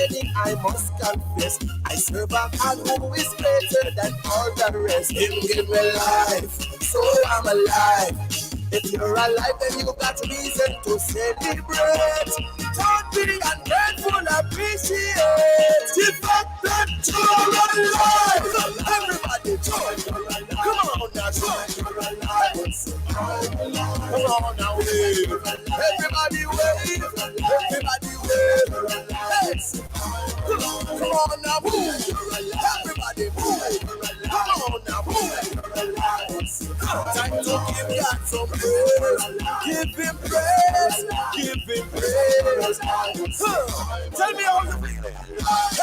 beginning I must confess, I serve a God who is greater than all the rest. Him give me life, so I'm alive. If you're alive, then you got reason to celebrate. Don't be ungrateful, appreciate the fact that you're alive. Everybody join. Come on now, join. Come on now, wave. Everybody wave. Everybody wave. Let's come on now, move. Everybody move. Come on now, move. Time to give God some praise. Give him praise. Give him praise. Tell me how you feeling.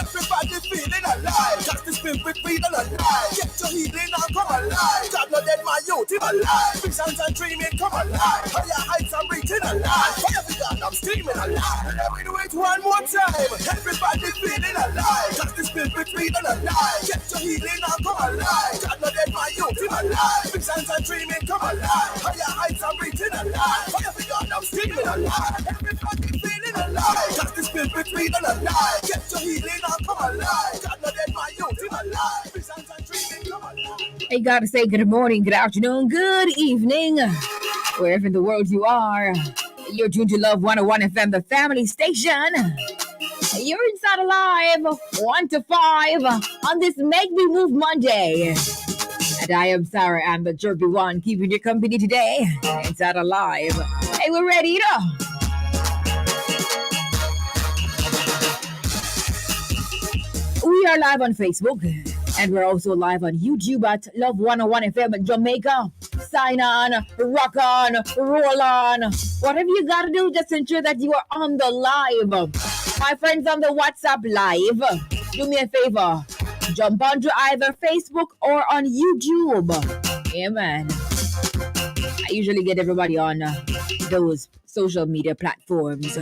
Everybody feeling alive. Just the spirit feeling alive. Get your healing and come alive. God not dead, my youth, him alive. Visions and dreaming come alive. Higher heights I'm reaching alive. Every God I'm screaming alive. Let me do it one more time. Everybody feeling alive. Just the spirit feeling alive. Get your healing and come alive. God not dead, my youth, him alive. Visions and dreaming come alive. Higher heights I'm reaching alive. Every God I'm screaming alive. Everybody feeling alive. Just the spirit feeling alive. Get your healing and come alive. God not dead, my youth, him alive. Visions and dreaming come alive. I gotta say good morning, good afternoon, good evening, wherever in the world you are. You're tuned to Love 101 FM, the family station. You're inside alive, 1 to 5, on this Make Me Move Monday. And I am Sara-Ann, the chirpy one, keeping you company today. Inside alive. Hey, we're ready to. We are live on Facebook. And we're also live on YouTube at Love 101 FM Jamaica. Sign on, rock on, roll on. Whatever you gotta do, just ensure that you are on the live. My friends on the WhatsApp live, do me a favor. Jump onto either Facebook or on YouTube. Yeah, man. I usually get everybody on those social media platforms.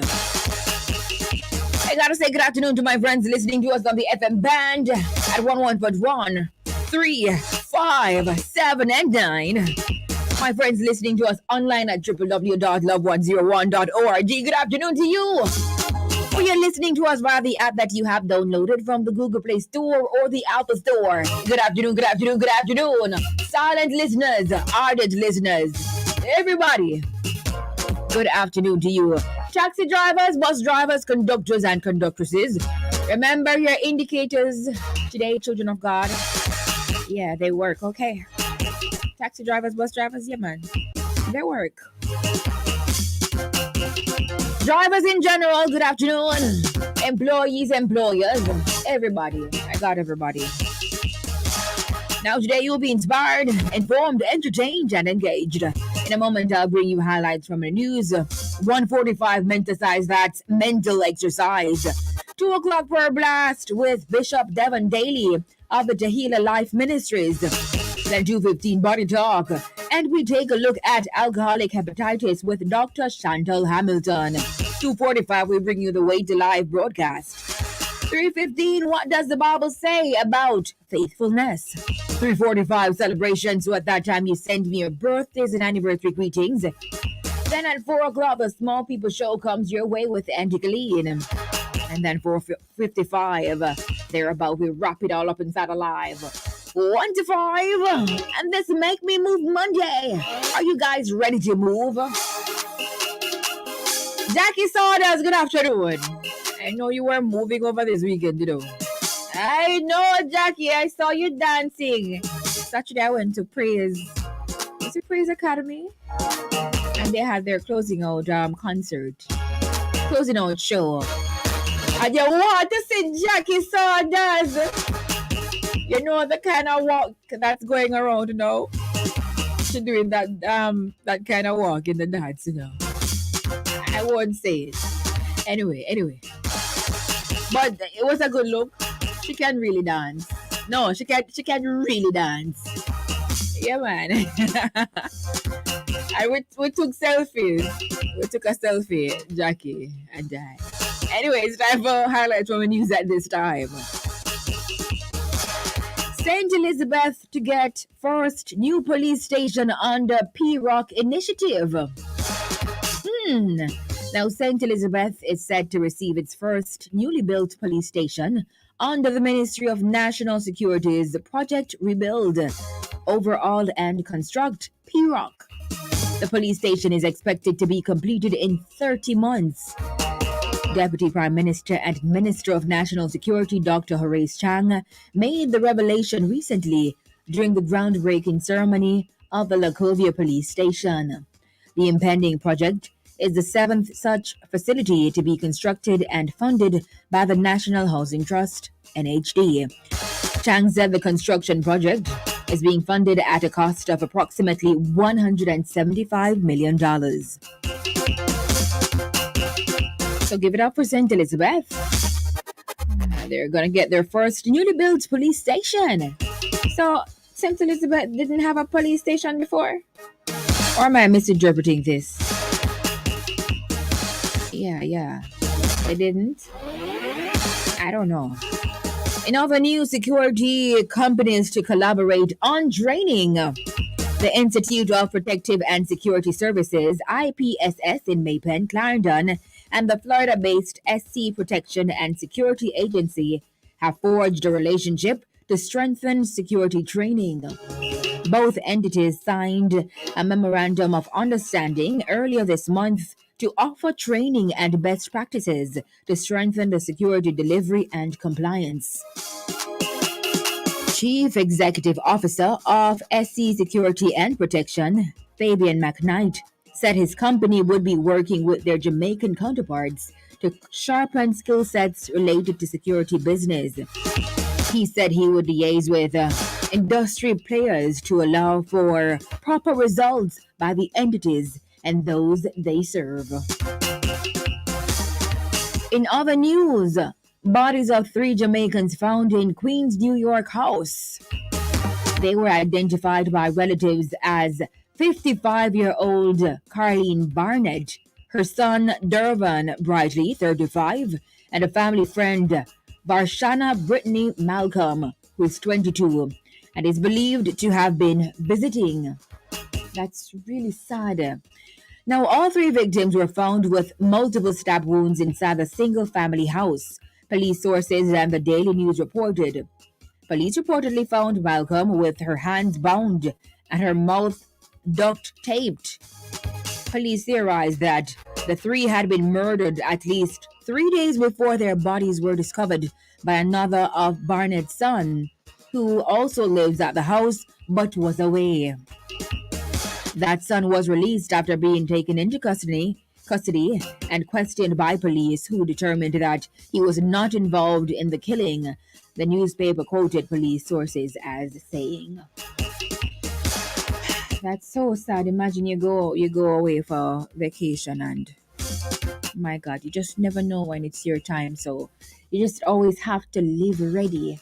I gotta say good afternoon to my friends listening to us on the FM band at 11.1, 3, 5, 7, and 9. My friends listening to us online at www.love101.org. Good afternoon to you. Or you're listening to us via the app that you have downloaded from the Google Play Store or the Apple Store. Good afternoon, good afternoon, good afternoon. Silent listeners, ardent listeners, everybody. Good afternoon to you. Taxi drivers, bus drivers, conductors, and conductresses. Remember your indicators today, children of God. Yeah, they work, okay. Taxi drivers, bus drivers, yeah, man. They work. Drivers in general, good afternoon. Employees, employers, everybody. I got everybody. Now today you'll be inspired, informed, entertained, and engaged. In a moment, I'll bring you highlights from the news. 1:45, menticize that's mental exercise. 2 o'clock per blast with Bishop Devon Daly of the Tehillah Life Ministries. Then 2:15 body talk. And we take a look at alcoholic hepatitis with Dr. Chantal Hamilton. 2:45, we bring you the Way to Live broadcast. 3:15, what does the Bible say about faithfulness? 3:45, celebrations. So at that time, you send me your birthdays and anniversary greetings. Then at 4 o'clock, the Small People Show comes your way with Auntie Colleen. And then 4:55, thereabout, we wrap it all up inside alive. 1 to 5, and this Make Me Move Monday. Are you guys ready to move? Jackie Sawdust, good afternoon. I know you were moving over this weekend, you know. I know, Jackie. I saw you dancing. Saturday, I went to Praise. Was it Praise Academy? And they had their closing out concert. Closing out show. And you want to see Jackie Sawdust? You know the kind of walk that's going around, you know? She's doing that kind of walk in the dance, you know. I won't say it. Anyway. But it was a good look. She can really dance. No, she can really dance. Yeah, man. We took selfies. We took a selfie, Jackie and I. Anyway, it's time for highlights from the news at this time. St. Elizabeth to get first new police station under P-Rock initiative. Now, St. Elizabeth is set to receive its first newly built police station under the Ministry of National Security's Project Rebuild, Overhaul and Construct PROC. The police station is expected to be completed in 30 months. Deputy Prime Minister and Minister of National Security Dr. Horace Chang made the revelation recently during the groundbreaking ceremony of the Lacovia Police Station. The impending project is the seventh such facility to be constructed and funded by the National Housing Trust, NHD. Chang said the construction project is being funded at a cost of approximately $175 million. So give it up for St. Elizabeth. They're going to get their first newly built police station. So St. Elizabeth didn't have a police station before? Or am I misinterpreting this? Yeah. They didn't? I don't know. In other news, security companies to collaborate on training. The Institute of Protective and Security Services, IPSS in Maypen, Clarendon, and the Florida-based SC Protection and Security Agency have forged a relationship to strengthen security training. Both entities signed a memorandum of understanding earlier this month to offer training and best practices to strengthen the security delivery and compliance. Chief Executive Officer of SC Security and Protection, Fabian McKnight, said his company would be working with their Jamaican counterparts to sharpen skill sets related to security business. He said he would liaise with industry players to allow for proper results by the entities and those they serve. In other news, bodies of 3 Jamaicans found in Queens, New York house. They were identified by relatives as 55-year-old Carlene Barnett, her son Dervan Brightly, 35, and a family friend, Varshana Brittany Malcolm, who is 22, and is believed to have been visiting. That's really sad. Now, all 3 victims were found with multiple stab wounds inside a single-family house. Police sources and the Daily News reported. Police reportedly found Malcolm with her hands bound and her mouth duct taped. Police theorized that the 3 had been murdered at least 3 days before their bodies were discovered by another of Barnett's son, who also lives at the house but was away. That son was released after being taken into custody and questioned by police, who determined that he was not involved in the killing. The newspaper quoted police sources as saying. That's so sad. Imagine you go away for vacation and my God, you just never know when it's your time. So you just always have to live ready.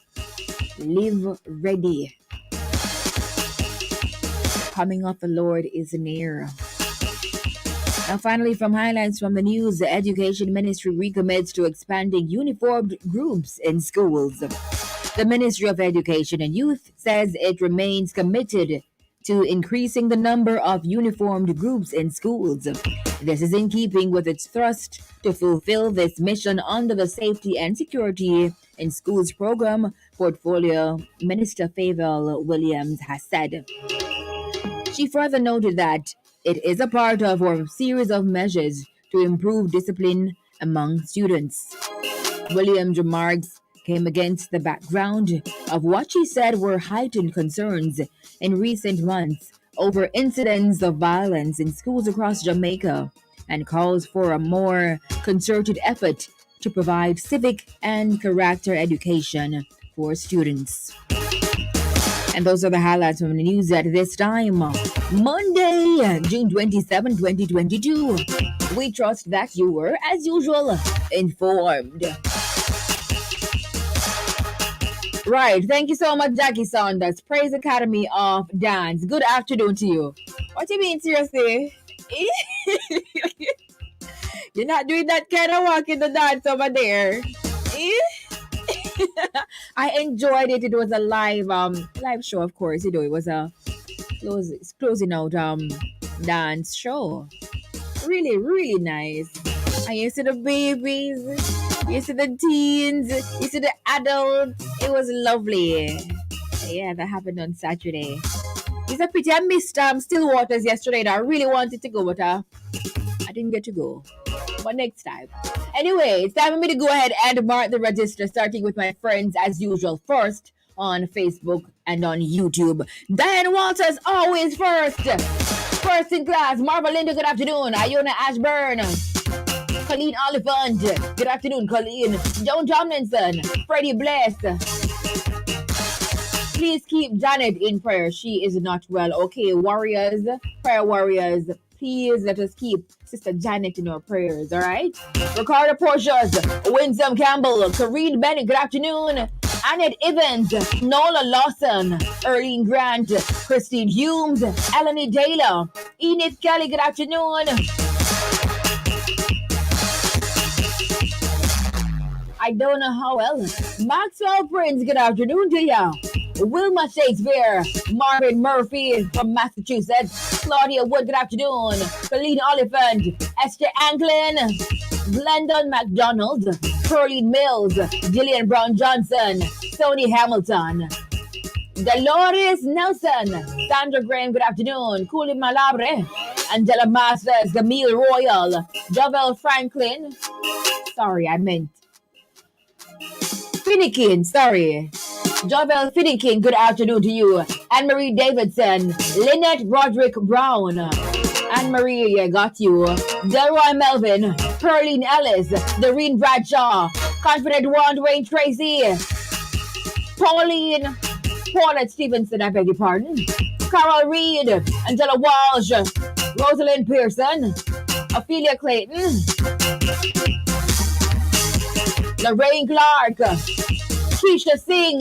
Live ready. Coming of the Lord is near. Now, finally, from highlights from the news, the Education Ministry recommits to expanding uniformed groups in schools. The Ministry of Education and Youth says it remains committed to increasing the number of uniformed groups in schools. This is in keeping with its thrust to fulfill this mission under the Safety and Security in Schools program portfolio, Minister Fayval Williams has said. She further noted that it is a part of a series of measures to improve discipline among students. Williams' remarks came against the background of what she said were heightened concerns in recent months over incidents of violence in schools across Jamaica and calls for a more concerted effort to provide civic and character education for students. And those are the highlights from the news at this time. Monday, June 27, 2022. We trust that you were, as usual, informed. Right. Thank you so much, Jackie Saunders, Praise Academy of Dance. Good afternoon to you. What do you mean, seriously? You're not doing that kind of walk in the dance over there. I enjoyed it. It was a live show, of course. You know, it was a closing out dance show. Really, really nice. And you see the babies, you see the teens, you see the adults. It was lovely. Yeah, that happened on Saturday. It's a pity I missed Stillwater's yesterday. I really wanted to go, but I didn't get to go. But next time. Anyway, it's time for me to go ahead and mark the register, starting with my friends as usual. First on Facebook and on YouTube. Diane Walters, always first. First in class. Marva Linda, good afternoon. Iona Ashburn. Colleen Oliphant, good afternoon, Colleen. Joan Tomlinson, Freddie Bless. Please keep Janet in prayer. She is not well. Okay, warriors, prayer warriors, please let us keep Sister Janet in our prayers, all right? Ricardo Portias, Winsome Campbell, Kareen Bennett, good afternoon. Annette Evans, Nola Lawson, Erlene Grant, Christine Humes, Eleni Taylor, Enid Kelly, good afternoon. I don't know how else. Maxwell Prince, good afternoon to ya. Wilma Shakespeare, Marvin Murphy from Massachusetts, Claudia Wood, good afternoon. Colleen Oliphant, Esther Anglin, Glendon McDonald, Pearline Mills, Gillian Brown Johnson, Sony Hamilton, Dolores Nelson, Sandra Graham, good afternoon. Cooley Malabre, Angela Masters, Camille Royal, Jovel Franklin. Sorry, I meant Finnekin, sorry. Jovel Finnekin, good afternoon to you. Anne-Marie Davidson, Lynette Roderick Brown, Anne-Marie, yeah, got you. Delroy Melvin, Pearline Ellis, Doreen Bradshaw, Confident One, Dwayne Tracy, Pauline, Paulette Stevenson, I beg your pardon. Carol Reed, Angela Walsh, Rosalind Pearson, Ophelia Clayton, Lorraine Clark, Keisha Singh,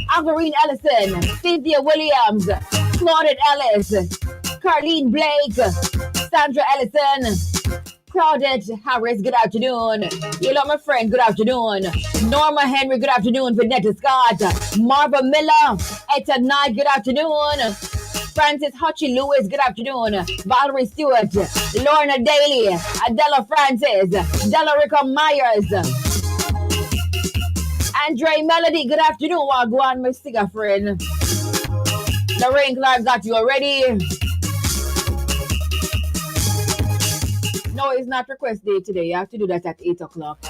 Alvarine Ellison, Cynthia Williams, Claudette Ellis, Carlene Blake, Sandra Ellison, Claudette Harris, good afternoon. You love my friend, good afternoon. Norma Henry, good afternoon. Vanetta Scott, Marva Miller, Etta Knight, good afternoon. Francis Hutchie Lewis, good afternoon. Valerie Stewart, Lorna Daly, Adela Francis, Della Rica Myers, Andre Melody, good afternoon. Wagwan, my sticker friend. Lorraine Clark got you already. No, it's not request day today. You have to do that at 8 o'clock.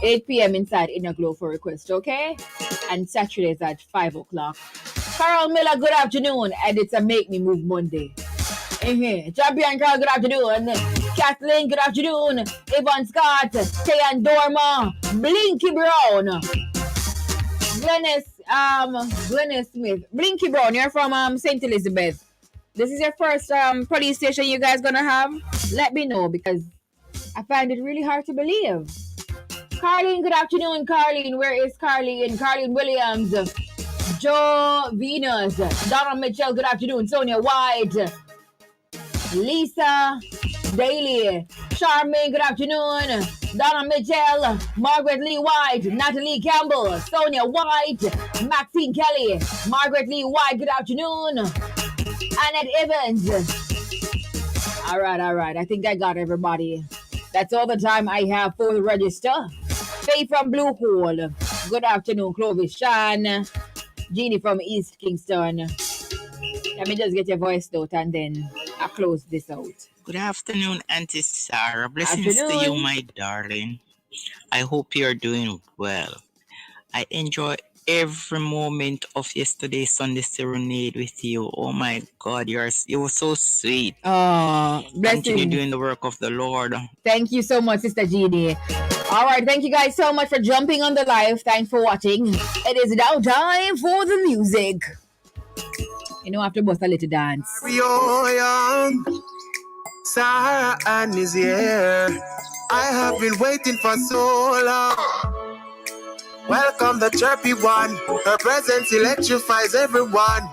8 p.m. inside Inner Glow for request, okay? And Saturdays at 5 o'clock. Carol Miller, good afternoon. And it's a Make Me Move Monday. Champion Carl, good afternoon. Kathleen, good afternoon. Yvonne Scott, Tayan Dorma, Blinky Brown, Glennis Smith. Blinky Brown, you're from St. Elizabeth. This is your first police station you guys gonna have? Let me know because I find it really hard to believe. Carlene, good afternoon, Carlene. Where is Carlene? Carlene Williams, Joe Venus, Donna Mitchell, good afternoon. Sonia White, Lisa Daly, Charmaine, good afternoon. Donna Mitchell, Margaret Lee White, Natalie Campbell, Sonia White, Maxine Kelly, Margaret Lee White, good afternoon. Annette Evans. All right. I think I got everybody. That's all the time I have for the register. Faye from Blue Hole. Good afternoon, Clovis Shan. Jeannie from East Kingston. Let me just get your voice note and then I'll close this out. Good afternoon, Auntie Sarah. Blessings to you, my darling. I hope you're doing well. I enjoy every moment of yesterday's Sunday serenade with you. Oh my God, you were so sweet. Oh, blessing. Continue doing the work of the Lord. Thank you so much, Sister Jeannie. All right, thank you guys so much for jumping on the live. Thanks for watching. It is now time for the music. You know, after bust a little dance. Sara-Ann is here. I have been waiting for so long. Welcome the chirpy one. Her presence electrifies everyone.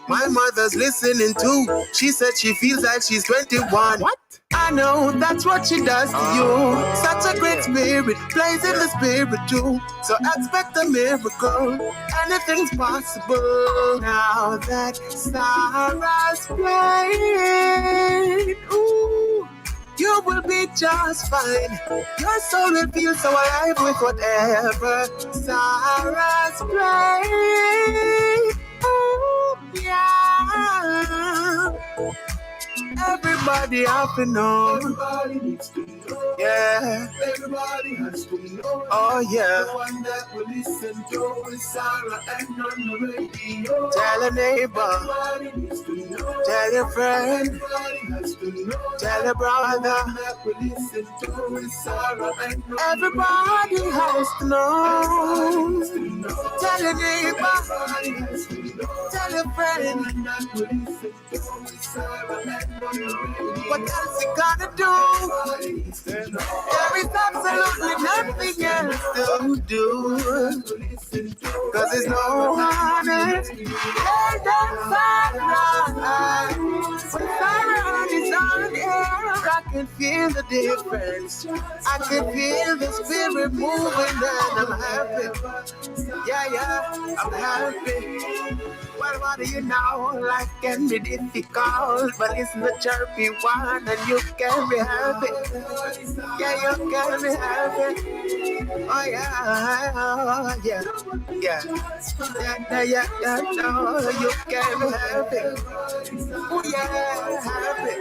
My mother's listening too. She said she feels like she's 21. What? I know that's what she does to you. Such a great spirit, plays in the spirit too. So expect a miracle. Anything's possible. Now that Sarah's playing, ooh, you you will be just fine. Your soul will feel so alive with whatever Sarah's playing. Oh, yeah. Everybody have to know. Everybody needs to know. Yeah. Everybody has to know. Oh yeah. The one that will listen to is Sara-Ann on the radio. Tell a neighbor. Everybody needs to know. Tell your friend. Everybody has to know. Tell a brother. The one that will listen to is Sara-Ann. Everybody has to know. Everybody needs to know. Tell a neighbor. Everybody has to know. Tell your friend. The one that will listen to is Sara-Ann. What else you gonna do? There is absolutely nothing else to do. Cause there's no one else. And that's Sara-Ann. When Sara-Ann is on air, I can feel the difference. I can feel the spirit moving and I'm happy. Yeah, I'm happy. Well, what do you know? Life can be difficult, but it's the chirpy one, and you can be happy. Yeah, you can be happy. Oh yeah, yeah, yeah, no, you can be happy. Oh yeah, happy.